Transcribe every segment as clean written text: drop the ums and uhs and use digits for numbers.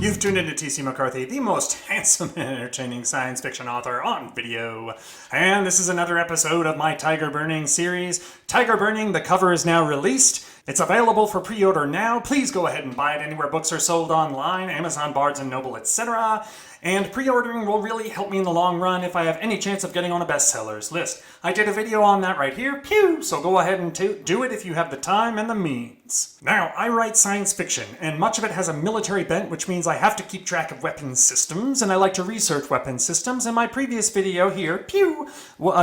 You've tuned into T.C. McCarthy, the most handsome and entertaining science fiction author on video. And this is another episode of my Tyger Burning series. Tyger Burning, the cover is now released. It's available for pre-order now. Please go ahead and buy it anywhere books are sold online, Amazon, Barnes & Noble, etc. And pre-ordering will really help me in the long run if I have any chance of getting on a bestsellers list. I did a video on that right here, pew! So go ahead and do it if you have the time and the means. Now, I write science fiction, and much of it has a military bent, which means I have to keep track of weapons systems, and I like to research weapons systems. In my previous video here, pew,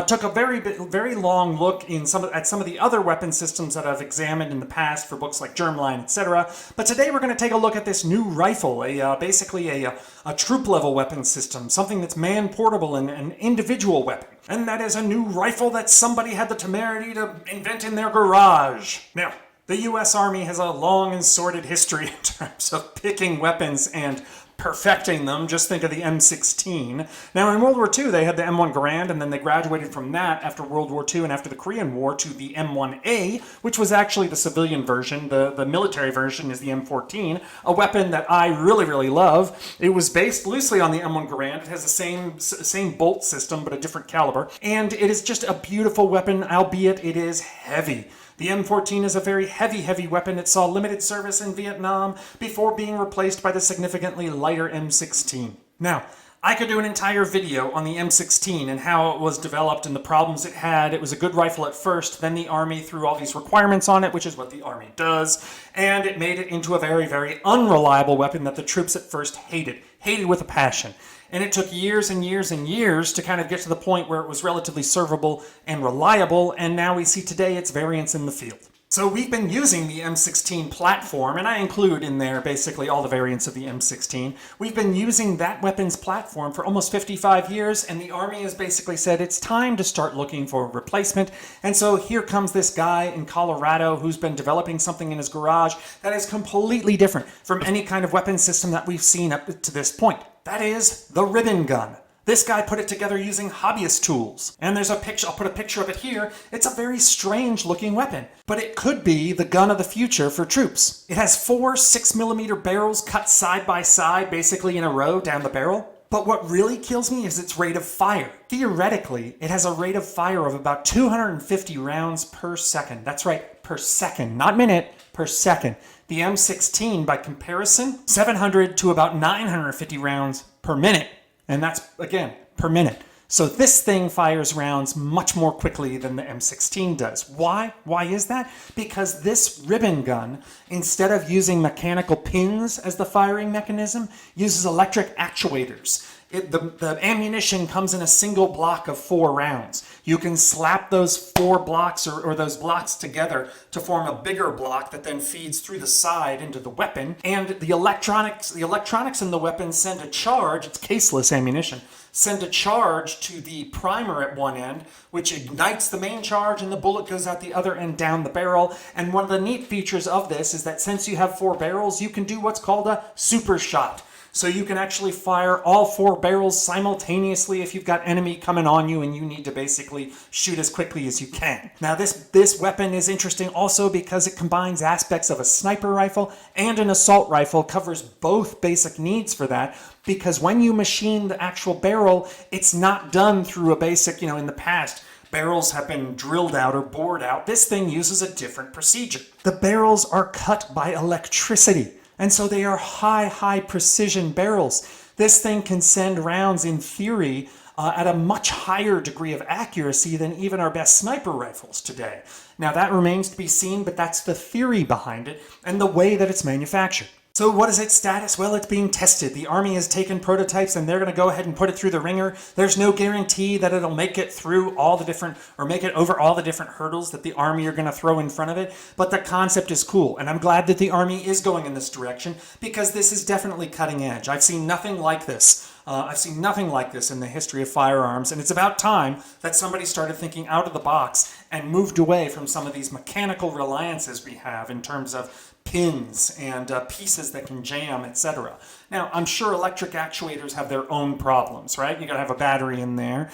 took a very long look at some of the other weapon systems that I've examined in the past for books like Germline, etc. But today we're going to take a look at this new rifle, basically a troop level weapon system, something that's man-portable and an individual weapon. And that is a new rifle that somebody had the temerity to invent in their garage. Now, the U.S. Army has a long and sordid history in terms of picking weapons and perfecting them. Just think of the M16. Now, in World War II, they had the M1 Garand, and then they graduated from that after World War II and after the Korean War to the M1A, which was actually the civilian version. The military version is the M14, a weapon that I really, really love. It was based loosely on the M1 Garand. It has the same bolt system, but a different caliber. And it is just a beautiful weapon, albeit it is heavy. The M14 is a very heavy weapon. It saw limited service in Vietnam before being replaced by the significantly lighter M16. Now, I could do an entire video on the M16 and how it was developed and the problems it had. It was a good rifle at first, then the Army threw all these requirements on it, which is what the Army does, and it made it into a very unreliable weapon that the troops at first hated with a passion. And it took years and years and years to kind of get to the point where it was relatively servable and reliable, and now we see today its variants in the field. So we've been using the M16 platform, and I include in there basically all the variants of the M16. We've been using that weapons platform for almost 55 years, and the Army has basically said it's time to start looking for a replacement. And so here comes this guy in Colorado who's been developing something in his garage that is completely different from any kind of weapon system that we've seen up to this point. That is the ribbon gun. This guy put it together using hobbyist tools. And there's a picture, I'll put a picture of it here. It's a very strange looking weapon, but it could be the gun of the future for troops. It has 4 6mm barrels cut side by side, basically in a row down the barrel. But what really kills me is its rate of fire. Theoretically, it has a rate of fire of about 250 rounds per second. That's right, per second, not minute, per second. The M16, by comparison, 700 to about 950 rounds per minute. And that's, again, per minute. So this thing fires rounds much more quickly than the M16 does. Why? Why is that? Because this ribbon gun, instead of using mechanical pins as the firing mechanism, uses electric actuators. The ammunition comes in a single block of 4 rounds. You can slap those 4 blocks or those blocks together to form a bigger block that then feeds through the side into the weapon. And the electronics in the weapon send a charge, it's caseless ammunition, send a charge to the primer at one end, which ignites the main charge and the bullet goes out the other end down the barrel. And one of the neat features of this is that since you have 4 barrels, you can do what's called a super shot. So you can actually fire all 4 barrels simultaneously if you've got enemy coming on you and you need to basically shoot as quickly as you can. Now this weapon is interesting also because it combines aspects of a sniper rifle and an assault rifle, covers both basic needs for that, because when you machine the actual barrel, it's not done through a basic, in the past, barrels have been drilled out or bored out. This thing uses a different procedure. The barrels are cut by electricity. And so they are high precision barrels. This thing can send rounds, in theory, at a much higher degree of accuracy than even our best sniper rifles today. Now that remains to be seen, but that's the theory behind it and the way that it's manufactured. So what is its status? Well, it's being tested. The Army has taken prototypes and they're going to go ahead and put it through the ringer. There's no guarantee that it'll make it through all the different, or make it over all the different hurdles that the Army are going to throw in front of it. But the concept is cool. And I'm glad that the Army is going in this direction because this is definitely cutting edge. I've seen nothing like this. I've seen nothing like this in the history of firearms, and it's about time that somebody started thinking out of the box and moved away from some of these mechanical reliances we have in terms of pins and pieces that can jam, etc. Now, I'm sure electric actuators have their own problems, right? You gotta have a battery in there.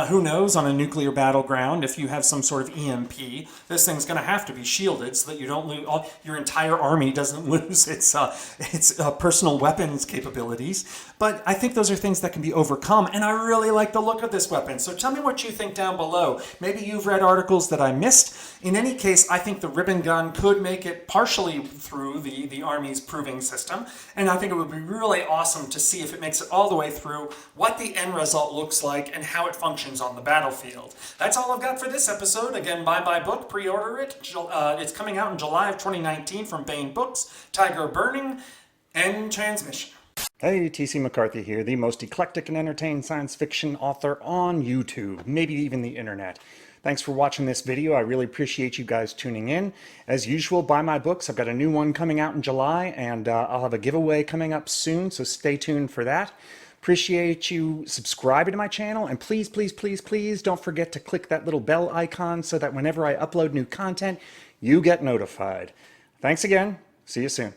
Who knows, on a nuclear battleground, if you have some sort of EMP, this thing's gonna have to be shielded so that you don't lose, your entire army doesn't lose its personal weapons capabilities. But I think those are things that can be overcome, and I really like the look of this weapon. So tell me what you think down below. Maybe you've read articles that I missed. In any case, I think the ribbon gun could make it partially through the Army's proving system, and I think it would be really awesome to see if it makes it all the way through, what the end result looks like, and how it functions on the battlefield. That's all I've got for this episode. Again, buy my book, pre-order it. It's coming out in July of 2019 from Baen Books, Tyger Burning, End Transmission. Hey, TC McCarthy here, the most eclectic and entertaining science fiction author on YouTube, maybe even the internet. Thanks for watching this video. I really appreciate you guys tuning in. As usual, buy my books. I've got a new one coming out in July, and I'll have a giveaway coming up soon, so stay tuned for that. Appreciate you subscribing to my channel, and please, please, please, please don't forget to click that little bell icon so that whenever I upload new content, you get notified. Thanks again. See you soon.